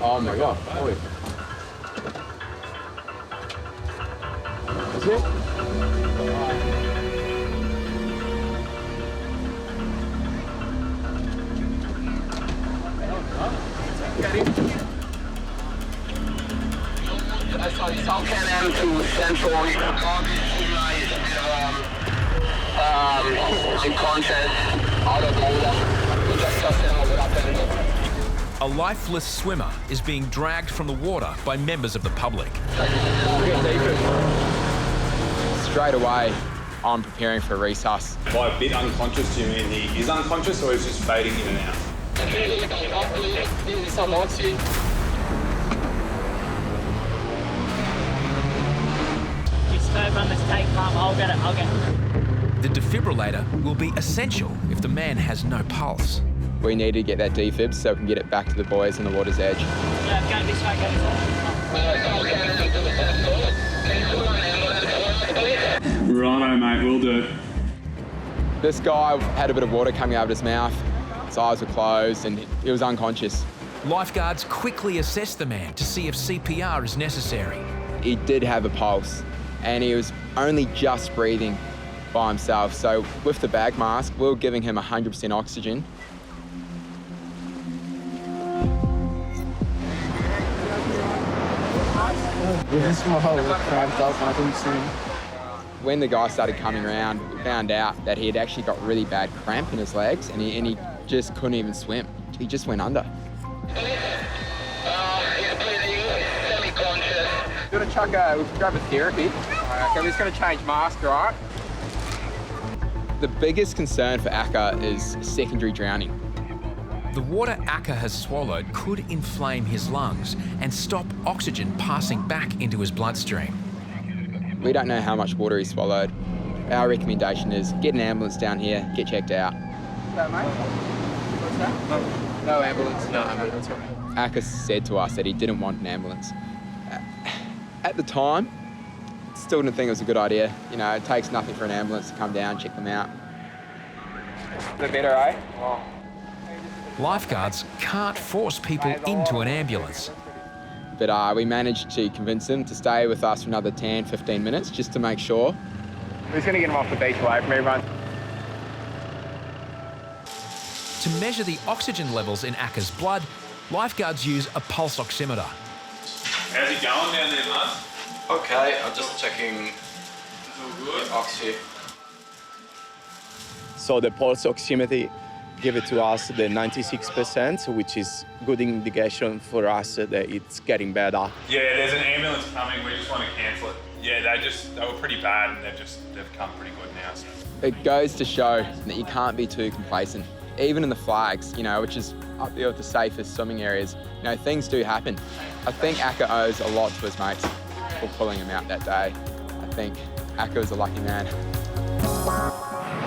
Oh my God. Holy. Is it? South Canam to Central, unconscious, out of order. A lifeless swimmer is being dragged from the water by members of the public. Straight away, I'm preparing for a resus. By a bit unconscious, do you mean he is unconscious or he's just fading in and out? I'll get it. The defibrillator will be essential if the man has no pulse. We need to get that defib so we can get it back to the boys on the water's edge. Yeah, go this way, Righto, mate, we'll do. This guy had a bit of water coming out of his mouth. His eyes were closed and he was unconscious. Lifeguards quickly assess the man to see if CPR is necessary. He did have a pulse and he was only just breathing by himself. So with the bag mask, we were giving him 100% oxygen. When the guy started coming around, we found out that he had actually got really bad cramp in his legs and he just couldn't even swim. He just went under. We're gonna grab a therapy. Okay, we're just gonna change mask, all right? The biggest concern for Akka is secondary drowning. The water Akka has swallowed could inflame his lungs and stop oxygen passing back into his bloodstream. We don't know how much water he swallowed. Our recommendation is get an ambulance down here, get checked out. What's that, mate? What's that? No ambulance. No ambulance. Akka said to us that he didn't want an ambulance. At the time, still didn't think it was a good idea. You know, it takes nothing for an ambulance to come down, check them out. Is it better, eh? Oh. Lifeguards can't force people into an ambulance. But we managed to convince them to stay with us for another 10, 15 minutes just to make sure. We're just going to get them off the beach away from everyone. To measure the oxygen levels in Akka's blood, lifeguards use a pulse oximeter. How's it going down there, Muzz? Okay, I'm just checking the oxygen. So the pulse oximeter give it to us the 96%, which is good indication for us that it's getting better. Yeah, there's an ambulance coming. We just want to cancel it. Yeah, they were pretty bad, and they've come pretty good now. So. It goes to show that you can't be too complacent. Even in the flags, you know, which is up there with the safest swimming areas, you know, things do happen. I think Akka owes a lot to his mates for pulling him out that day. I think Akka was a lucky man.